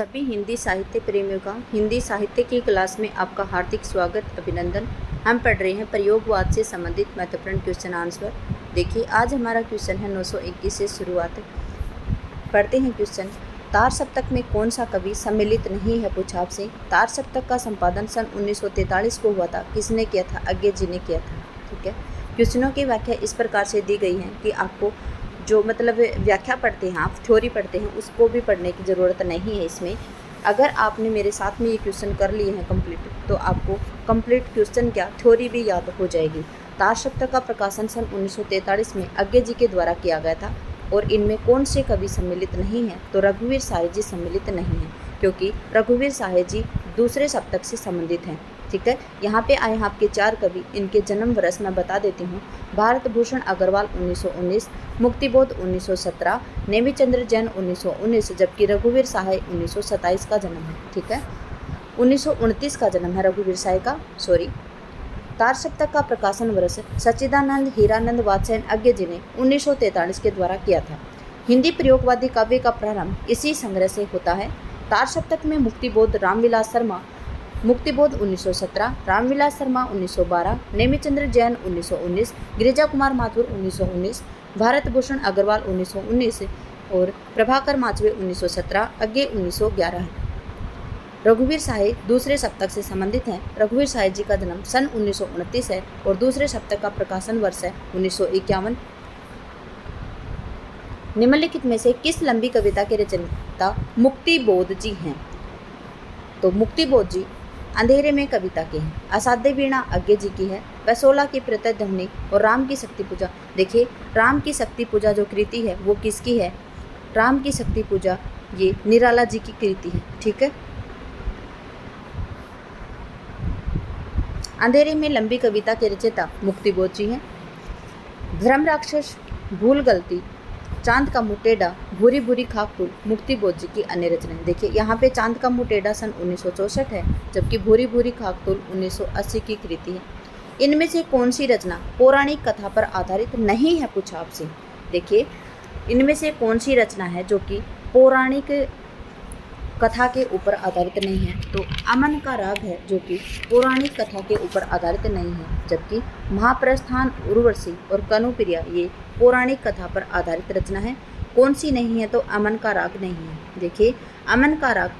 सभी हिंदी साहित्य प्रेमियों का हिंदी साहित्य की क्लास में आपका हार्दिक स्वागत अभिनंदन। हम पढ़ रहे हैं प्रयोगवाद से संबंधित महत्वपूर्ण क्वेश्चन आंसर। देखिए आज हमारा क्वेश्चन है 921 से शुरुआत पढ़ते हैं। क्वेश्चन, तार सप्तक में कौन सा कवि सम्मिलित नहीं है? पूछा आपसे। तार सप्तक का संपादन सन 1943 को हुआ था। किसने किया था? अज्ञे जी ने किया था। ठीक है। क्वेश्चनों की व्याख्या इस प्रकार से दी गई है कि आपको जो मतलब व्याख्या पढ़ते हैं, आप थ्योरी पढ़ते हैं, उसको भी पढ़ने की ज़रूरत नहीं है इसमें। अगर आपने मेरे साथ में ये क्वेश्चन कर लिए हैं कंप्लीट, तो आपको कंप्लीट क्वेश्चन क्या थ्योरी भी याद हो जाएगी। तार सप्तक का प्रकाशन सन 1943 में अज्ञे जी के द्वारा किया गया था। और इनमें कौन से कवि सम्मिलित नहीं हैं? तो रघुवीर साहे जी सम्मिलित नहीं हैं, क्योंकि रघुवीर साहे जी दूसरे सप्तक से संबंधित हैं। ठीक है। यहाँ पे आए हैं आपके 4 कवि। इनके जन्म वर्ष मैं बता देती हूँ। भारत भूषण अग्रवाल 1919, मुक्तिबोध 1917, नेमीचंद्र जैन 1919, जबकि रघुवीर साहे 1927 का जन्म है। ठीक है। 1929 का जन्म है रघुवीर साहे का। तार सप्तक का प्रकाशन वर्ष सच्चिदानंद हीरानंद वात्स्यायन अज्ञे जी ने 1943 के द्वारा किया था। हिंदी प्रयोगवादी काव्य का प्रारंभ इसी संग्रह से होता है। तार सप्तक में मुक्तिबोध रामविलास शर्मा, मुक्तिबोध 1917, रामविलास शर्मा 1912, नेमीचंद्र जैन 1919, गिरिजा कुमार माथुर 1919, भारत भूषण अग्रवाल 1919 और प्रभाकर माचवे 1917, अज्ञे 1911 है। रघुवीर साहे दूसरे सप्तक से संबंधित हैं। रघुवीर साहे जी का जन्म सन 1929 है और दूसरे सप्तक का प्रकाशन वर्ष है 1951। निम्नलिखित में से किस लंबी कविता के रचयिता मुक्तिबोध जी हैं? तो मुक्तिबोध जी अंधेरे में कविता के हैं। असाध्य वीणा अज्ञे जी की है। पैसोला की प्रतिध्वनि और राम की शक्ति पूजा। देखिए, राम की शक्ति पूजा जो कृति है वो किसकी है? राम की शक्ति पूजा ये निराला जी की कृति है। ठीक है। अंधेरे में लंबी कविता के रचयिता मुक्तिबोध जी हैं। धर्म राक्षस, भूल गलती, चांद का मुटेडा, भूरी भूरी खाकतूल मुक्तिबोध जी की अन्य रचनाएं। देखिए यहाँ पे चांद का मुटेडा सन 1964 है, जबकि भूरी भूरी खाकतूल 1980 की कृति है। इनमें से कौन सी रचना पौराणिक कथा पर आधारित नहीं है? पूछा आपसे। देखिए, इनमें से कौन सी रचना है जो कि पौराणिक कथा के ऊपर आधारित नहीं है? तो अमन का राग है जो कि पौराणिक कथा के ऊपर आधारित नहीं है, जबकि महाप्रस्थान, उर्वशी और कनुप्रिया ये पौराणिक कथा पर आधारित रचना है। कौन सी नहीं है? तो अमन का राग नहीं है। देखिए, अमन का राग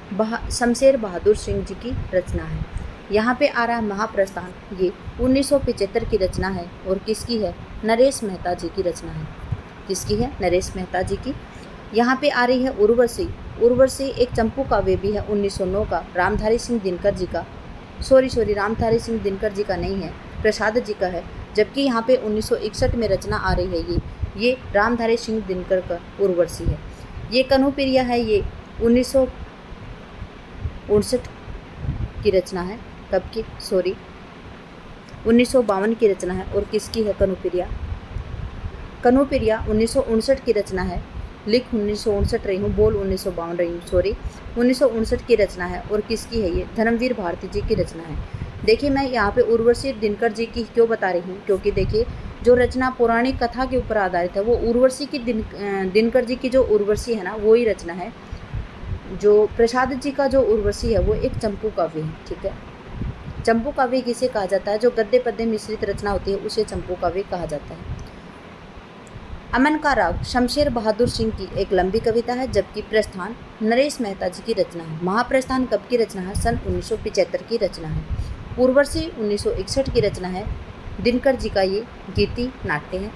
शमशेर बहादुर सिंह जी की रचना है। यहाँ पे आ रहा है महाप्रस्थान, ये 1975 की रचना है और किसकी है? नरेश मेहता जी की रचना है। किसकी है? नरेश मेहता जी की। यहाँ पे आ रही है उर्वशी। उर्वशी एक चंपू काव्य भी है 1909 का, रामधारी सिंह दिनकर जी का। रामधारी सिंह दिनकर जी का नहीं है, प्रसाद जी का है। जबकि यहाँ पे 1961 में रचना आ रही है ये रामधारी सिंह दिनकर का उर्वशी है। ये कनुप्रिया है, ये 1959 की रचना है। कब की? 1952 की रचना है। और किसकी है कनुप्रिया? कनुप्रिया 1959 की रचना है। लिख 1959 रही हूँ, बोल 1952 रही हूँ, 1959 की रचना है। और किसकी है? ये धर्मवीर भारती जी की रचना है। देखिए, मैं यहाँ पे उर्वशी दिनकर जी की क्यों बता रही हूँ? क्योंकि देखिए, जो रचना पौराणिक कथा के ऊपर आधारित है वो उर्वशी की दिनकर जी की जो उर्वशी है ना, वो ही रचना है। जो प्रसाद जी का जो उर्वशी है वो एक चंपू काव्य है। ठीक है। चंपू काव्य किसे कहा जाता है? जो गद्य पद्य मिश्रित रचना होती है उसे चंपू काव्य कहा जाता है। अमन का राग शमशेर बहादुर सिंह की एक लंबी कविता है, जबकि प्रस्थान नरेश मेहता जी की रचना है। महाप्रस्थान कब की रचना है? सन 1975 की रचना है। उर्वशी 1961 की रचना है। दिनकर जी का ये गीति नाट्य है।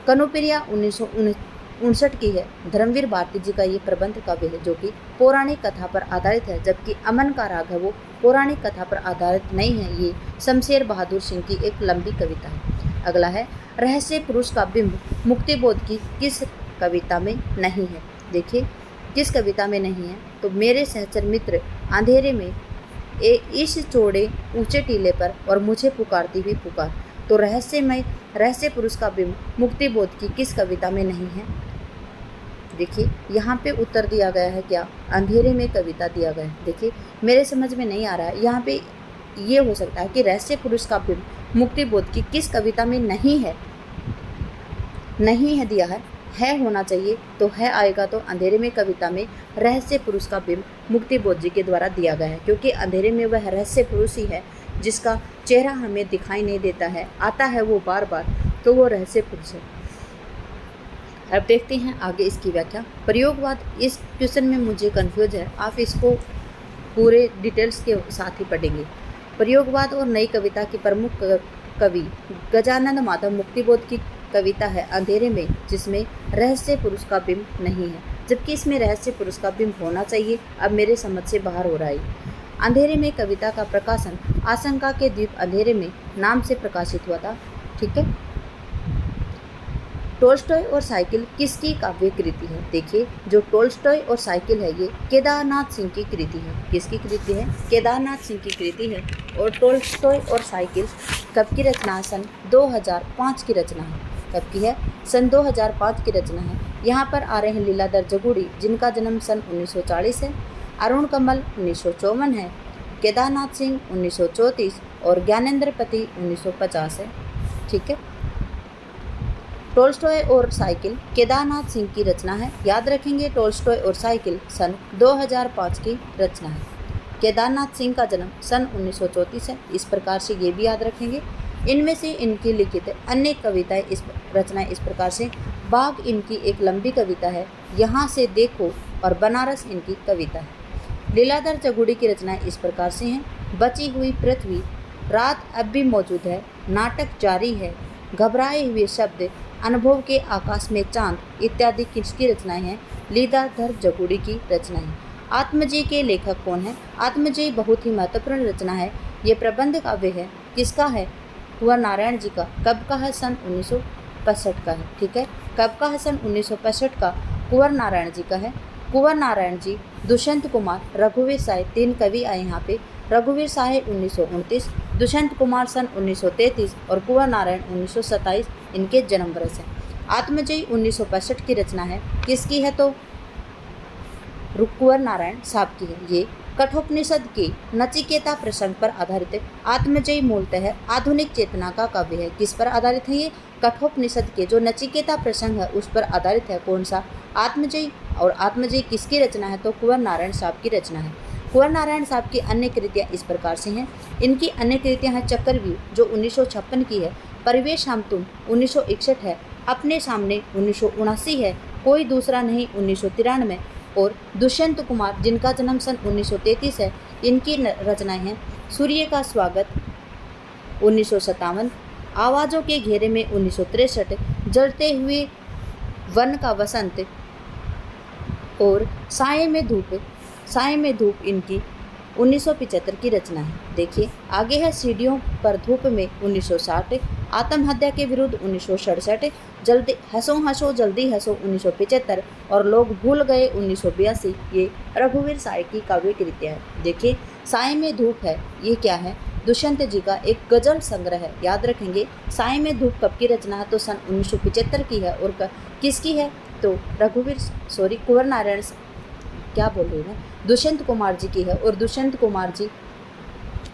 कनुप्रिया 1959 की है। धर्मवीर भारती जी का ये प्रबंध काव्य है जो कि पौराणिक कथा पर आधारित है, जबकि अमन का राग है वो पौराणिक कथा पर आधारित नहीं है। ये शमशेर बहादुर सिंह की एक लंबी कविता है। अगला है रहस्य पुरुष का बिंब मुक्तिबोध की किस कविता में नहीं है? देखिए, किस कविता में नहीं है? तो मेरे सहचर मित्र अंधेरे में इस चौड़े ऊंचे टीले पर और मुझे पुकारती हुई पुकार। तो रहस्य पुरुष का बिंब मुक्तिबोध की किस कविता में नहीं है? देखिए, यहाँ पे उत्तर दिया गया है क्या? अंधेरे में कविता दिया गया है। देखिए, मेरे समझ में नहीं आ रहा है। यहाँ पे ये हो सकता है कि रहस्य पुरुष का बिंब मुक्तिबोध की किस कविता में नहीं है? नहीं है दिया है है होना चाहिए, तो है आएगा तो अंधेरे में कविता में रहस्य पुरुष का बिंब मुक्ति बोध जी के द्वारा दिया गया है, क्योंकि अंधेरे में वह रहस्य पुरुष ही है जिसका चेहरा हमें दिखाई नहीं देता है, आता है वो बार बार, तो वो रहस्य पुरुष है। अब देखते हैं आगे इसकी व्याख्या। प्रयोगवाद, इस क्वेश्चन में मुझे कंफ्यूज है, आप इसको पूरे डिटेल्स के साथ ही पढ़ेंगे। प्रयोगवाद और नई कविता की प्रमुख कवि गजानन माधव मुक्तिबोध की कविता है अंधेरे में, जिसमें रहस्य पुरुष का बिंब नहीं है, जबकि इसमें रहस्य पुरुष का बिंब होना चाहिए। अब मेरे समझ से बाहर हो रहा है। अंधेरे में कविता का प्रकाशन आशंका के द्वीप अंधेरे में नाम से प्रकाशित हुआ था। ठीक है। टोल्स्टॉय और साइकिल किसकी काव्य कृति है? देखिए, जो टोल्स्टॉय और साइकिल है ये केदारनाथ सिंह की कृति है। किसकी कृति है? केदारनाथ सिंह की कृति है। और टोल्स्टॉय और साइकिल कब की रचना है? सन 2005 की रचना है। कब की है? सन 2005 की रचना है। यहाँ पर आ रहे हैं लीलाधर जगुड़ी, जिनका जन्म सन 1940 है, अरुण कमल 1954 है, केदारनाथ सिंह 1934 और ज्ञानेंद्र पति 1950 है। ठीक है। टोल्स्टॉय और साइकिल केदारनाथ सिंह की रचना है। याद रखेंगे, टोल्स्टॉय और साइकिल सन 2005 की रचना है। केदारनाथ सिंह का जन्म सन 1934 है। इस प्रकार से ये भी याद रखेंगे। इनमें से इनकी लिखित अन्य कविताएं इस रचनाएं इस प्रकार से। बाग इनकी एक लंबी कविता है, यहाँ से देखो, और बनारस इनकी कविता है। लीलाधर जगुड़ी की रचनाएं इस प्रकार से हैं। बची हुई पृथ्वी, रात अब भी मौजूद है, नाटक जारी है, घबराए हुए शब्द, अनुभव के आकाश में चांद इत्यादि किसकी रचनाएं हैं? लीलाधर जगुड़ी की रचनाएं। आत्मजय के लेखक कौन है? आत्मजय बहुत ही महत्वपूर्ण रचना है। ये प्रबंध काव्य है। किसका है? कुंवर नारायण जी का। कब का है? सन 1965 का है। ठीक है। कब का है? सन 1965 का कुंवर नारायण जी का है। कुंवर नारायण जी, दुष्यंत कुमार, रघुवीर साय, 3 कवि आए यहाँ पे। रघुवीर साय 1929, दुष्यंत कुमार सन 1933 और कुंवर नारायण 1927 इनके जन्म वर्ष हैं। आत्मजयी 1965 की रचना है। किसकी है? तो कुंवर नारायण साहब की है। ये कठोपनिषद के नचिकेता प्रसंग पर आधारित है। आत्मजयी मूलतः आधुनिक चेतना का काव्य है। किस पर आधारित है ये? कठोपनिषद के जो नचिकेता प्रसंग है उस पर आधारित है। कौन सा? आत्मजयी। और आत्मजयी किसकी रचना है? तो कुंवर नारायण साहब की रचना है। कुंवर नारायण साहब की अन्य कृतियाँ इस प्रकार से हैं। इनकी अन्य कृतियाँ हैं चक्रव्यूह जो 1956 की है, परिवेश हम तुम 1961 है, अपने सामने 1979 है, कोई दूसरा नहीं 1993 और दुष्यंत कुमार जिनका जन्म सन 1933 है, इनकी रचनाएं हैं सूर्य का स्वागत 1957, आवाज़ों के घेरे में 1963, जलते हुए वन का वसंत और साए में धूप इनकी 1975 की रचना है। देखिए आगे है सीढ़ियों पर धूप में 1960, आत्महत्या के विरुद्ध 1967, जल्दी हंसो जल्दी हंसो 1975 और लोग भूल गए 1982। ये रघुवीर साय की काव्य कृतियाँ है। देखिए साए में धूप है, ये क्या है? दुष्यंत जी का एक गजल संग्रह है। याद रखेंगे साए में धूप कब की रचना है? तो सन 1975 की है। और किसकी है? तो कुंवर नारायण क्या बोल रही है, दुष्यंत कुमार जी की है। और दुष्यंत कुमार जी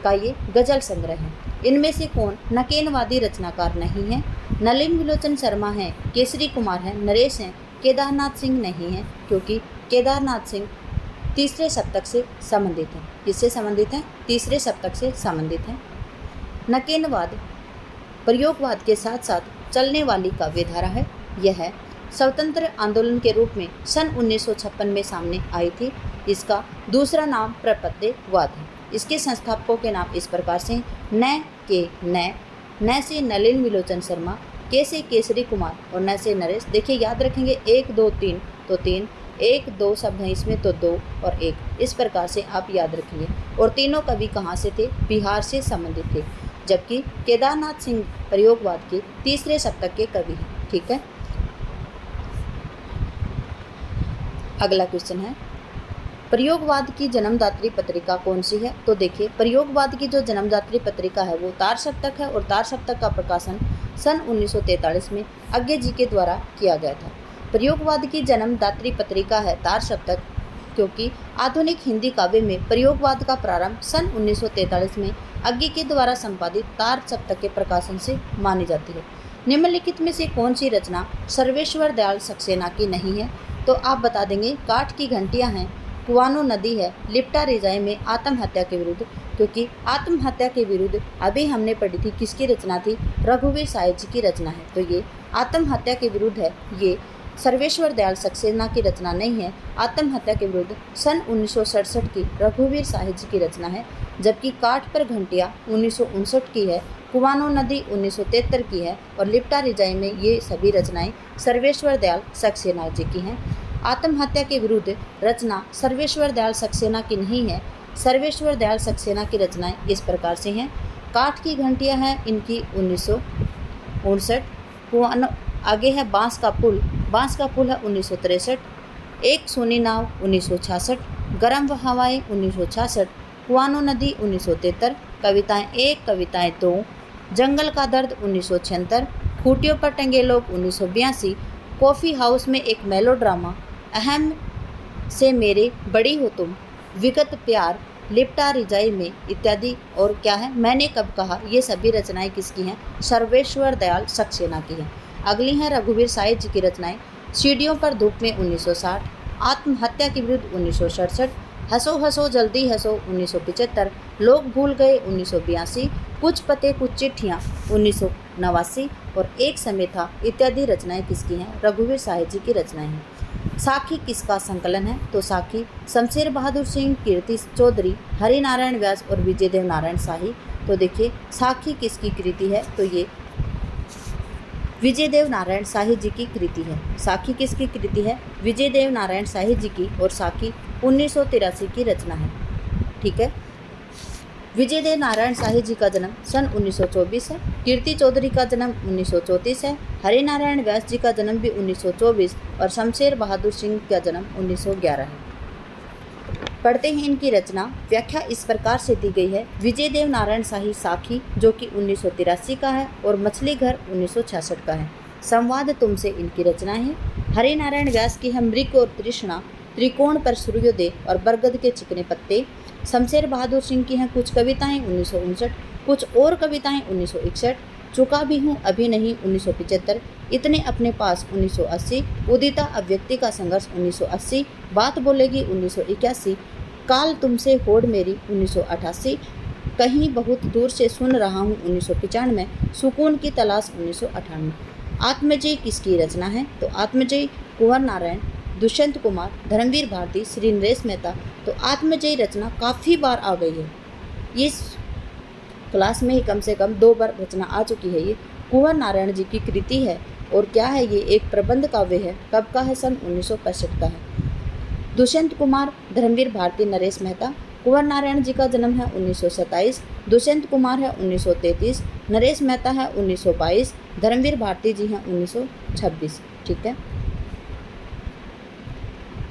का ये गजल संग्रह है। इनमें से कौन नकेनवादी रचनाकार नहीं है? नलिन विलोचन शर्मा हैं, केसरी कुमार हैं, नरेश हैं, केदारनाथ सिंह नहीं हैं, क्योंकि केदारनाथ सिंह तीसरे सप्तक से संबंधित हैं। किससे संबंधित हैं? तीसरे सप्तक से संबंधित हैं। नकेनवाद प्रयोगवाद के साथ साथ चलने वाली काव्यधारा है। यह स्वतंत्र आंदोलन के रूप में सन 1956 में सामने आई थी। इसका दूसरा नाम प्रपत्तिवाद है। इसके संस्थापकों के नाम इस प्रकार से न से नलिन विलोचन शर्मा, के से केसरी कुमार और न से नरेश। देखिए याद रखेंगे 1 2 3 तो 3, 1 2 शब्द हैं इसमें तो 2 और 1, इस प्रकार से आप याद रखेंगे। और तीनों कवि कहाँ से थे? बिहार से संबंधित थे, जबकि केदारनाथ सिंह प्रयोगवाद के तीसरे सप्तक के कवि हैं। ठीक है। अगला क्वेश्चन है प्रयोगवाद की जन्मदात्री पत्रिका कौन सी है? तो देखिए प्रयोगवाद की जो जन्मदात्री पत्रिका है वो तार सप्तक है। और तार सप्तक का प्रकाशन सन 1943 में अज्ञे जी के द्वारा किया गया था। प्रयोगवाद की जन्मदात्री पत्रिका है तार सप्तक, क्योंकि आधुनिक हिंदी काव्य में प्रयोगवाद का प्रारंभ सन 1943 में अज्ञे के द्वारा संपादित तार सप्तक के प्रकाशन से मानी जाती है। निम्नलिखित में से कौन सी रचना सर्वेश्वर दयाल सक्सेना की नहीं है? तो आप बता देंगे काठ की घंटियां हैं, कुआनो नदी है, लिप्टा रिजाई में आत्महत्या के विरुद्ध, क्योंकि आत्महत्या के विरुद्ध अभी हमने पढ़ी थी किसकी रचना थी? रघुवीर साहिब जी की रचना है। तो ये आत्महत्या के विरुद्ध है, ये सर्वेश्वर दयाल सक्सेना की रचना नहीं है। आत्महत्या के विरुद्ध सन 1967 की रघुवीर साहिब जी की रचना है, जबकि काठ पर घंटियां 1959 की है, कुआनो नदी 1973 की है और लिप्टा रिजाई में ये सभी रचनाएं सर्वेश्वर दयाल सक्सेना जी की हैं। आत्महत्या के विरुद्ध रचना सर्वेश्वर दयाल सक्सेना की नहीं है। सर्वेश्वर दयाल सक्सेना की रचनाएं इस प्रकार से हैं। काठ की घंटियां हैं इनकी 1959, कुआनो आगे है बांस का पुल है 1963, एक सोनी नाव 1966, गरम हवाएं 1966, कुआनो नदी 1973, कविताएं 1 कविताएं 2, जंगल का दर्द 1976, खूंटियों पर टंगे लोग 1982, कॉफ़ी हाउस में एक मेलोड्रामा, अहम से मेरे बड़ी हो तुम, विगत प्यार, लिप्टा रिजाई में इत्यादि। और क्या है मैंने कब कहा, ये सभी रचनाएं किसकी हैं? सर्वेश्वर दयाल सक्सेना की हैं। अगली हैं रघुवीर साहिब जी की रचनाएं। सीढ़ियों पर धूप में 1960, आत्महत्या के विरुद्ध 1967, हंसो हंसो जल्दी हंसो 1975, लोग भूल गए 1982, कुछ पते कुछ चिट्ठियाँ 1989 और एक समय था इत्यादि रचनाएं किसकी हैं? रघुवीर साहिब जी की रचनाएं हैं। साखी किसका संकलन है? तो साखी शमशेर बहादुर सिंह, कीर्ति चौधरी, हरि नारायण व्यास और विजय देव नारायण शाही। तो देखिए साखी किसकी कृति है? तो ये विजय देव नारायण शाही जी की कृति है। साखी किसकी कृति है? विजय देव नारायण शाही जी की, और साखी 1983 की रचना है। ठीक है, विजय देव नारायण शाही जी का जन्म सन 1924 है, कीर्ति चौधरी का जन्म 1934 है, हरि नारायण व्यास जी का जन्म भी 1924 और शमशेर बहादुर सिंह का जन्म 1911 है। पढ़ते हैं इनकी रचना। व्याख्या इस प्रकार से दी गई है। विजय देव नारायण शाही साखी जो कि 1983 का है और मछली घर 1966 का है। संवाद तुमसे इनकी रचना है। हरि नारायण व्यास की है मृग और तृष्णा, त्रिकोण पर सूर्योदय और बरगद के चिकने पत्ते। शमशेर बहादुर सिंह की हैं कुछ कविताएं 1959, कुछ और कविताएं 1961, चुका भी हूँ अभी नहीं 1975, इतने अपने पास 1980, उदिता अव्यक्ति का संघर्ष 1980, बात बोलेगी 1981, काल तुमसे होड़ मेरी 1988, कहीं बहुत दूर से सुन रहा हूँ 1995, सुकून की तलाश 1998। आत्मजयी किसकी रचना है? तो आत्मजयी कुंवर नारायण, दुष्यंत कुमार, धर्मवीर भारती, श्री नरेश मेहता। तो आत्मजयी रचना काफ़ी बार आ गई है, इस क्लास में ही कम से कम 2 बार रचना आ चुकी है। ये कुंवर नारायण जी की कृति है और क्या है, ये एक प्रबंध काव्य है। कब का है? सन 1965 का है। दुष्यंत कुमार, धर्मवीर भारती, नरेश मेहता। कुंवर नारायण जी का जन्म है 1927, दुष्यंत कुमार है 1933, नरेश मेहता है 1922, धर्मवीर भारती जी हैं 1926। ठीक है,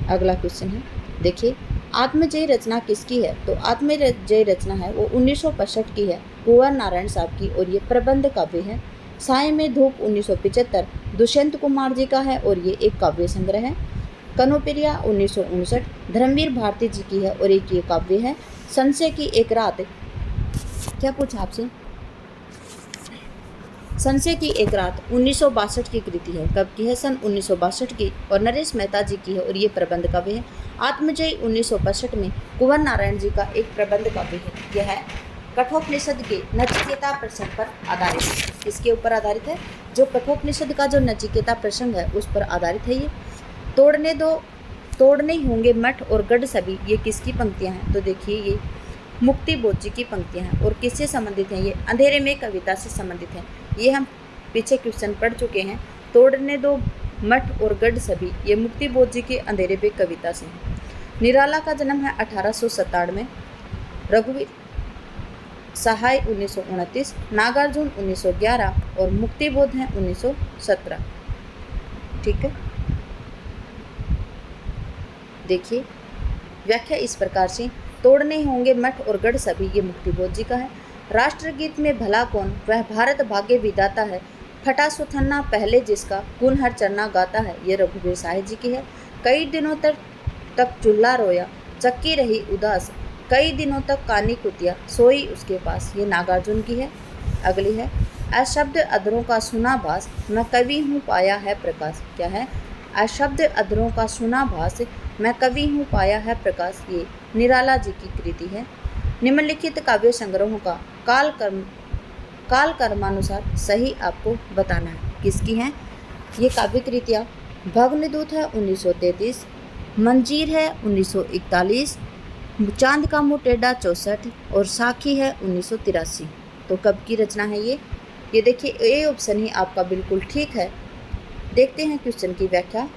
अगला क्वेश्चन है, देखिए आत्मजयी रचना किसकी है? तो आत्मजयी रचना है वो 1965 की है, कुंवर नारायण साहब की, और ये प्रबंध काव्य है। साय में धूप 1975 दुष्यंत कुमार जी का है और ये एक काव्य संग्रह है। कनोपिरिया 1959 धर्मवीर भारती जी की है और एक ये काव्य है। संशय की एक रात, क्या पूछा आपसे? संशय की एक रात 1962 की कृति है। कब की है? सन 1962 की, और नरेश मेहता जी की है और ये प्रबंध काव्य है। आत्मजयी 1965 में कुंवर नारायण जी का एक प्रबंध काव्य है। यह है कठोपनिषद के नचिकेता प्रसंग पर आधारित है। किसके ऊपर आधारित है? जो कठोपनिषद का जो नचिकेता प्रसंग है उस पर आधारित है ये। तोड़ने दो, तोड़ने होंगे मठ और गढ़ सभी, ये किसकी पंक्तियाँ हैं? तो देखिए ये मुक्ति बोध जी की पंक्तियाँ हैं। और किससे संबंधित हैं? ये अंधेरे में कविता से संबंधित हैं। ये हम पीछे क्वेश्चन पढ़ चुके हैं। तोड़ने दो मठ और गढ़ सभी, ये मुक्ति बोध जी के अंधेरे पे कविता से है। निराला का जन्म है 1897 में, रघुवीर सहाय 1929, नागार्जुन 1911 और मुक्ति बोध हैं 1917। ठीक है, देखिए व्याख्या इस प्रकार से। तोड़ने होंगे मठ और गढ़ सभी, ये मुक्ति बोध जी का है। राष्ट्रगीत में भला कौन, वह भारत भाग्य विधाता है, फटा सुथन्ना पहले जिसका, गुण हर चरना गाता है, ये रघुवीर साहिब जी की है। कई दिनों तक चूल्हा रोया, चक्की रही उदास, कई दिनों तक कानी कुतिया, सोई उसके पास, ये नागार्जुन की है। अगली है अशब्द अधरों का सुना भास, मैं कवि हूँ पाया है प्रकाश। क्या है? अशब्द अधरों का सुना भास, मैं कवि हूँ पाया है प्रकाश। ये निराला जी की कृति है। निम्नलिखित काव्य संग्रहों का काल कर्मानुसार सही आपको बताना है। किसकी है ये काव्य कृतियाँ? भग्नदूत है 1933, मंजीर है 1941, चांद का मुँह टेढ़ा 64 और साखी है 1983। तो कब की रचना है ये देखिए ए ऑप्शन ही आपका बिल्कुल ठीक है। देखते हैं क्वेश्चन की व्याख्या।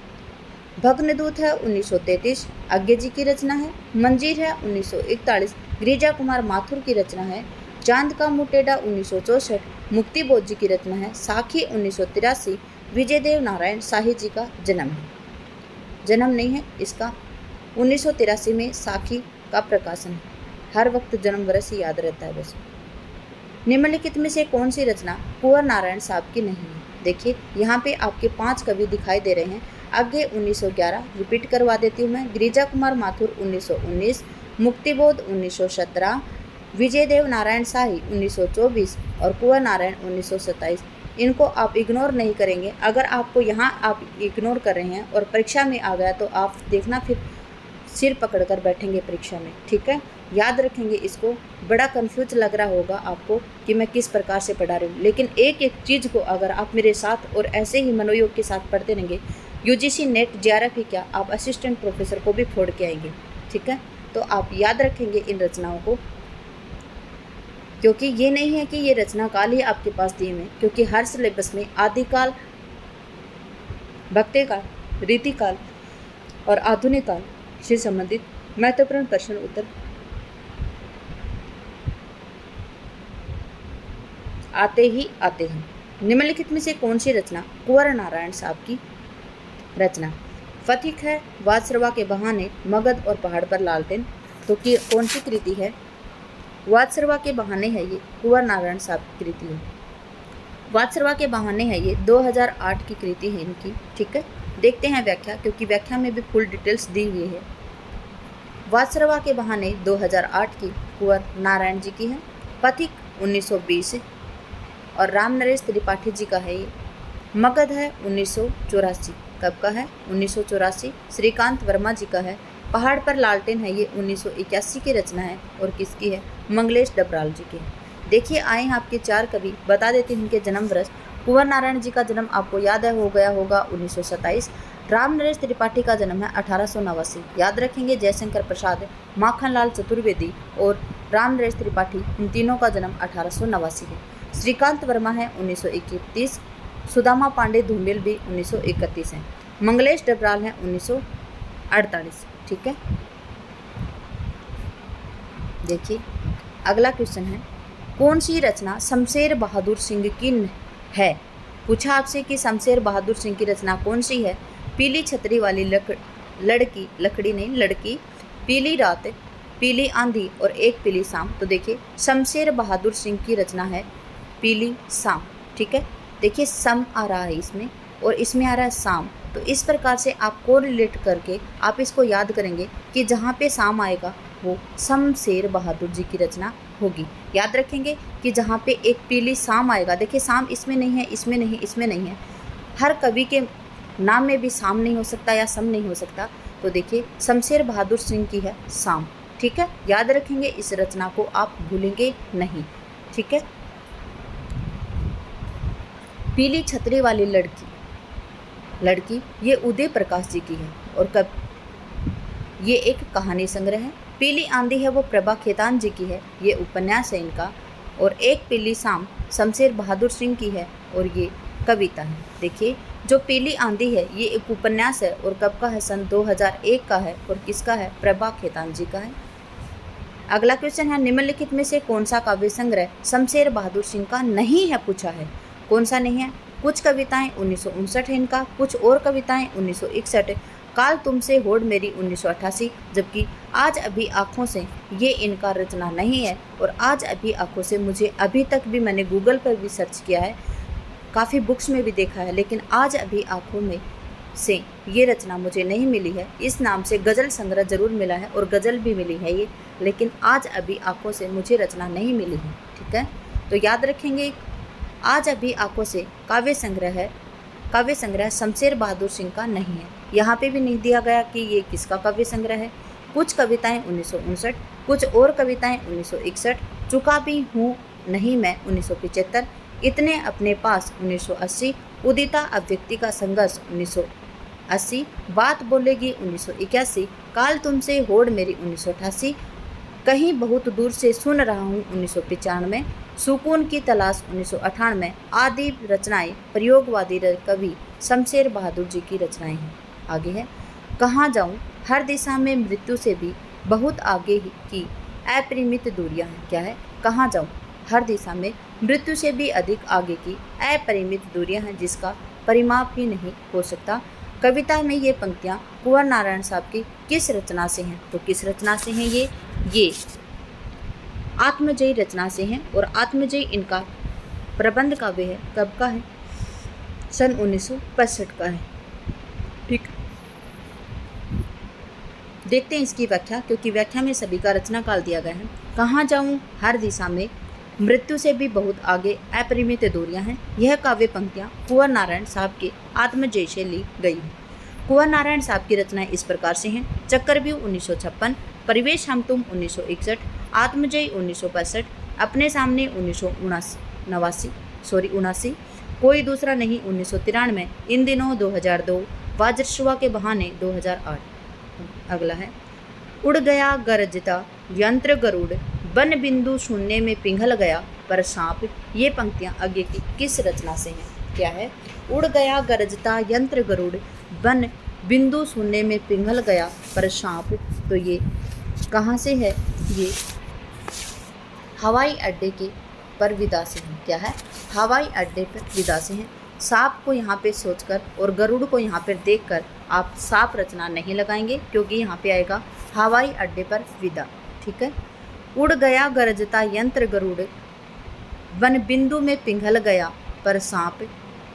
भग्नदूत है 1933, आज्ञे जी की रचना है। मंजीर है 1941, गिरिजा कुमार माथुर की रचना है। चांद का मुँह टेढ़ा 1964, मुक्ति बोध जी की रचना है। साखी 1983, विजयदेव नारायण शाही जी का जन्म है। जन्म नहीं है इसका, 1983 में साखी का प्रकाशन है। हर वक्त जन्म वर्ष ही याद रहता है वैसे। निम्नलिखित में से कौन सी रचना कुंवर नारायण साहब की नहीं है? देखिए यहाँ पे आपके 5 कवि दिखाई दे रहे हैं। आगे 1911 रिपीट करवा देती हूँ मैं। गिरिजा कुमार माथुर 1919, मुक्तिबोध 1917, विजयदेव नारायण शाही 1924 और कुंवर नारायण 1927। इनको आप इग्नोर नहीं करेंगे। अगर आपको यहाँ आप इग्नोर कर रहे हैं और परीक्षा में आ गया तो आप देखना फिर सिर पकड़कर बैठेंगे परीक्षा में। ठीक है, याद रखेंगे इसको। बड़ा कंफ्यूज लग रहा होगा आपको कि मैं किस प्रकार से पढ़ा रही हूँ, लेकिन एक एक चीज़ को अगर आप मेरे साथ और ऐसे ही मनोयोग के साथ पढ़ते रहेंगे, यूजीसी नेट जेआरएफ ही क्या, आप असिस्टेंट प्रोफेसर को भी फोड़ के आएंगे। ठीक है, तो आप याद रखेंगे इन रचनाओं को, क्योंकि ये नहीं है कि ये रचना काल ही आपके पास दिए हैं, क्योंकि हर सिलेबस में आदिकाल, भक्तिकाल, रीतिकाल और आधुनिक काल से संबंधित महत्वपूर्ण प्रश्न उत्तर आते ही आते हैं। निम्नलिखित में से कौन सी रचना कुंवर नारायण साहब की रचना? फतिक है, वादसरवा के बहाने, मगध और पहाड़ पर लालटेन। तो कौन सी कृति है? वादसरवा के बहाने है ये, कुंवर नारायण साहब की कृति है। वादसरवा के बहाने है ये 2008 की कृति है इनकी। ठीक है, देखते हैं व्याख्या, क्योंकि व्याख्या में भी फुल डिटेल्स दी हुई है। वादसरवा के बहाने 2008 की कुंवर नारायण जी की है। पथिक 1920 और राम नरेश त्रिपाठी जी का है ये। मगध है 1984, कब का है? 1984। श्रीकांत वर्मा जी का है। पहाड़ पर लालटेन है ये 1981 की रचना है। और किसकी है? मंगलेश डबराल जी की है। देखिए आए हैं आपके 4 कवि, बता देते हैं उनके जन्म वर्ष। कुंवर नारायण जी का जन्म आपको याद है हो गया होगा 1927। राम नरेश त्रिपाठी का जन्म है 1889, याद रखेंगे। जयशंकर प्रसाद, माखनलाल चतुर्वेदी और राम नरेश त्रिपाठी, इन तीनों का जन्म 1889 है। श्रीकांत वर्मा है 1931, सुदामा पांडे धूमिल भी 1931 हैं। मंगलेश डबराल हैं 1948। ठीक है, देखिए अगला क्वेश्चन है, कौन सी रचना शमशेर बहादुर सिंह की है? पूछा आपसे कि शमशेर बहादुर सिंह की रचना कौन सी है? पीली छतरी वाली लड़की, पीली रात, पीली आंधी और एक पीली शाम। तो देखिए शमशेर बहादुर सिंह की रचना है पीली शाम। ठीक है, देखिए सम आ रहा है इसमें और इसमें आ रहा है शाम। तो इस प्रकार से आप कोरिलेट करके आप इसको याद करेंगे कि जहाँ पे शाम आएगा वो शमशेर बहादुर जी की रचना होगी। याद रखेंगे कि जहाँ पे एक पीली शाम आएगा, देखिए शाम इसमें नहीं है, इसमें नहीं, इसमें नहीं है। हर कवि के नाम में भी शाम नहीं हो सकता या सम नहीं हो सकता। तो देखिए शमशेर बहादुर सिंह की है शाम। ठीक है, याद रखेंगे, इस रचना को आप भूलेंगे नहीं। ठीक है, पीली छतरी वाली लड़की ये उदय प्रकाश जी की है। और कब ये एक कहानी संग्रह है। पीली आंधी है वो प्रभा खेतान जी की है, ये उपन्यास है इनका। और एक पीली शाम शमशेर बहादुर सिंह की है और ये कविता है। देखिए जो पीली आंधी है ये एक उपन्यास है और कब का है? सन 2001 का है। और किसका है? प्रभा खेतान जी का है। अगला क्वेश्चन है, निम्नलिखित में से कौन सा काव्य संग्रह शमशेर बहादुर सिंह का नहीं है? पूछा है, कौन सा नहीं है? कुछ कविताएं 1959 है इनका, कुछ और कविताएं 1961, काल तुमसे होड़ मेरी 1988, जबकि आज अभी आँखों से ये इनका रचना नहीं है। और आज अभी आँखों से मुझे अभी तक भी, मैंने गूगल पर भी सर्च किया है, काफ़ी बुक्स में भी देखा है, लेकिन आज अभी आँखों में से ये रचना मुझे नहीं मिली है। इस नाम से गज़ल संग्रह जरूर मिला है और गज़ल भी मिली है ये, लेकिन आज अभी आँखों से मुझे रचना नहीं मिली है। ठीक है, तो याद रखेंगे आज अभी आंखों से काव्य संग्रह शमशेर बहादुर सिंह का नहीं है। यहाँ पे भी नहीं दिया गया कि ये किसका काव्य संग्रह है। कुछ कविताएं 1959, कुछ और कविताएं 1961, चुका भी हूँ नहीं मैं 1975, इतने अपने पास 1980, उदिता अभिव्यक्ति का संघर्ष 1980, बात बोलेगी 1981, काल तुमसे होड़ मेरी 1988, कहीं बहुत दूर से सुन रहा हूँ 1995, सुकून की तलाश 1998 आदि रचनाएं प्रयोगवादी कवि शमशेर बहादुर जी की रचनाएं हैं। आगे है कहाँ जाऊँ, हर दिशा में मृत्यु से भी बहुत आगे की अपरिमित दूरियां हैं। क्या है, कहाँ जाऊँ, हर दिशा में मृत्यु से भी अधिक आगे की अपरिमित दूरियां हैं जिसका परिमाप ही नहीं हो सकता। कविता में ये पंक्तियाँ कुंवर नारायण साहब की किस रचना से हैं? तो किस रचना से हैं ये आत्मजयी रचना से हैं। और आत्मजयी इनका प्रबंध काव्य है। कब का है? सन 1965 का है। ठीक, देखते हैं इसकी व्याख्या, क्योंकि व्याख्या में सभी का रचना काल दिया गया है। कहाँ जाऊँ, हर दिशा में मृत्यु से भी बहुत आगे अपरिमित दूरियां हैं। यह काव्य पंक्तियाँ कुंवर नारायण साहब के आत्मजय से ली गई हैं। कुंवर नारायण साहब की रचनाएं इस प्रकार से हैं। चक्रव्यूह 1956, परिवेश हम तुम 1961, आत्मजयी 1965, अपने सामने 1979, कोई दूसरा नहीं 1993, इन दिनों 2002, वज्रशुआ के बहाने 2008। अगला है उड़ गया गरजता यंत्र गरुड़, वन बिंदु शून्य में पिघल गया पर सांप। ये पंक्तियाँ आगे की किस रचना से हैं? क्या है? उड़ गया गरजता यंत्र गरुड़, वन बिंदु शून्य में पिघल गया पर सांप। तो ये कहाँ से है? ये हवाई अड्डे के पर विदा से हैं। क्या है? हवाई अड्डे पर विदा से हैं। सांप को यहाँ पे सोचकर और गरुड़ को यहाँ पर देखकर आप सांप रचना नहीं लगाएंगे, क्योंकि यहाँ पे आएगा हवाई अड्डे पर विदा। ठीक है, उड़ गया गरजता यंत्र गरुड़, वन बिंदु में पिघल गया पर सांप।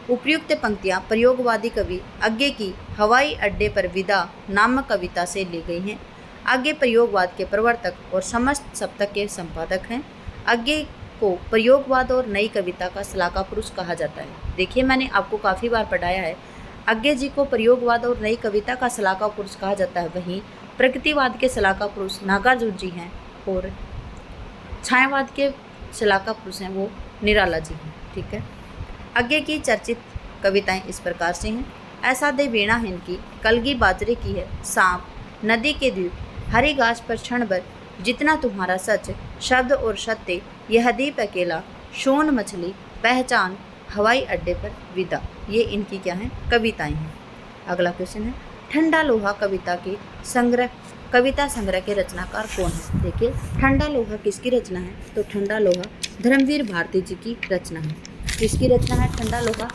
उपयुक्त पंक्तियाँ प्रयोगवादी कवि अज्ञे की हवाई अड्डे पर विदा नामक कविता से ली गई हैं। अज्ञे प्रयोगवाद के प्रवर्तक और समस्त सप्तक के संपादक हैं। अज्ञे को प्रयोगवाद और नई कविता का शलाका पुरुष कहा जाता है। देखिए, मैंने आपको काफ़ी बार पढ़ाया है, अज्ञे जी को प्रयोगवाद और नई कविता का शलाका पुरुष कहा जाता है। वहीं प्रकृतिवाद के शलाका पुरुष नागार्जुन जी हैं और छायावाद के शलाका पुरुष हैं वो निराला जी हैं। ठीक है, अज्ञे की चर्चित कविताएं इस प्रकार से हैं। ऐसा दे वीणा है इनकी, कलगी बाजरे की है, सांप, नदी के द्वीप, हरी घास पर क्षण भर, जितना तुम्हारा सच, शब्द और सत्य, यह द्वीप अकेला, शोन मछली, पहचान, हवाई अड्डे पर विदा। ये इनकी क्या हैं? कविताएं हैं। अगला क्वेश्चन है ठंडा लोहा कविता संग्रह के रचनाकार कौन है? देखिए, ठंडा लोहा किसकी रचना है? तो ठंडा लोहा धर्मवीर भारती जी की रचना है। किसकी रचना है ठंडा लोहा?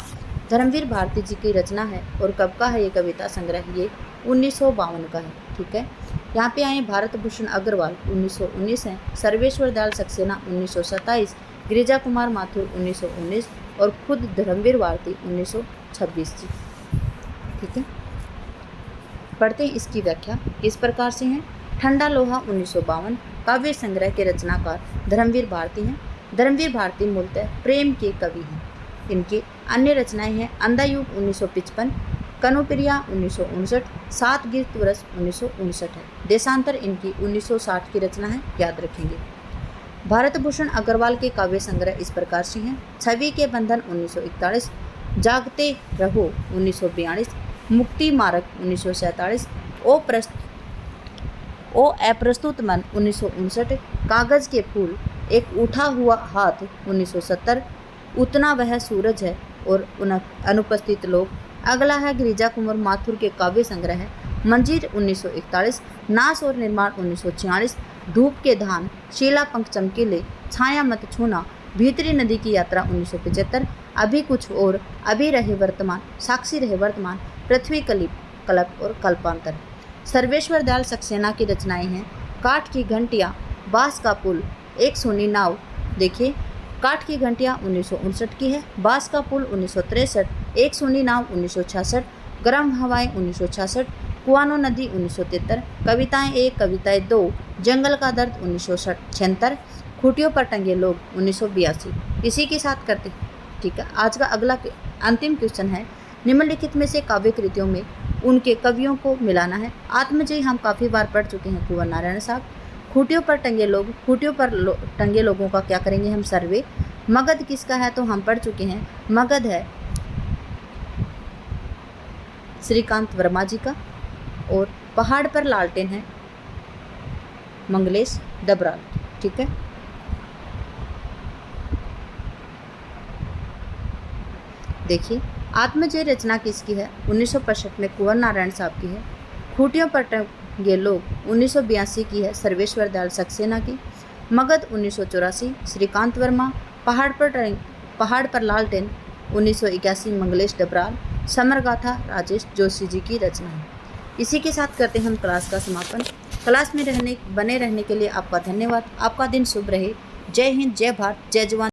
धर्मवीर भारती जी की रचना है। और कब का है ये कविता संग्रह? ये 1952 का है। ठीक है, यहाँ पे आए भारत भूषण अग्रवाल 1919 हैं, सर्वेश्वर दयाल सक्सेना 1927, गिरिजा कुमार माथुर 1919 और खुद धर्मवीर भारती 1926 जी। ठीक है, पढ़ते हैं इसकी व्याख्या किस प्रकार से है। ठंडा लोहा 1952 काव्य संग्रह के रचनाकार धर्मवीर भारती हैं। धर्मवीर भारती मूलतः प्रेम के कवि हैं। इनकी अन्य रचनाएं हैं अंधा युग 1955, कनुप्रिया 1959, सात गिरत वर्ष 1959 है। देशांतर इनकी 1960 की रचना है, याद रखेंगे। भारत भूषण अग्रवाल के काव्य संग्रह इस प्रकार से हैं। छवि के बंधन 1941, जागते रहो 1942, मुक्ति मार्ग 1947, ओ अप्रस्तुत मन 1959, कागज के फूल, एक उठा हुआ हाथ 1970, उतना वह सूरज है और अनुपस्थित लोग। अगला है गिरिजा कुमार माथुर के काव्य संग्रह है मंजीर 1941, नाश और निर्माण 1946, धूप के धान, शीला पंख चमकीले, छाया मत छूना, भीतरी नदी की यात्रा 1975, अभी कुछ और, अभी रहे वर्तमान, साक्षी रहे वर्तमान, पृथ्वी कल्प और कल्पांतर। सर्वेश्वर दयाल सक्सेना की रचनाएं हैं काठ की घंटियाँ, बांस का पुल, एक सोनी नाव। देखिए, काठ की घंटियाँ 1959 की है, बांस का पुल 1963, एक सोनी नाव 1966, गर्म हवाएं 1966, कुआनो नदी 1973, कविताएं 1, कविताएं 2, जंगल का दर्द 1976, खूटियों पर टंगे लोग 1982। इसी के साथ करते ठीक है। आज का अगला अंतिम क्वेश्चन है, निम्नलिखित में से काव्य कृतियों में उनके कवियों को मिलाना है। आत्मजयी हम काफ़ी बार पढ़ चुके हैं, कुंवर नारायण साहब। खूंटियों पर टंगे लोग, खूंटियों पर टंगे लोगों का क्या करेंगे हम, सर्वे। मगध किसका है, तो हम पढ़ चुके हैं, मगध है श्रीकांत वर्मा जी का। और पहाड़ पर लालटेन है मंगलेश डबराल, ठीक है। देखिए, आत्मजय रचना किसकी है, 1965 में कुंवर नारायण साहब की है। खूंटियों पर टंगे लोग 1982 की है सर्वेश्वर दयाल सक्सेना की। मगध 1984 श्रीकांत वर्मा। पहाड़ पर लालटेन 1981 मंगलेश डबराल। समर गाथा राजेश जोशी जी की रचना है। इसी के साथ करते हैं हम क्लास का समापन। क्लास में बने रहने के लिए आपका धन्यवाद। आपका दिन शुभ रहे। जय हिंद, जय भारत, जय जवान।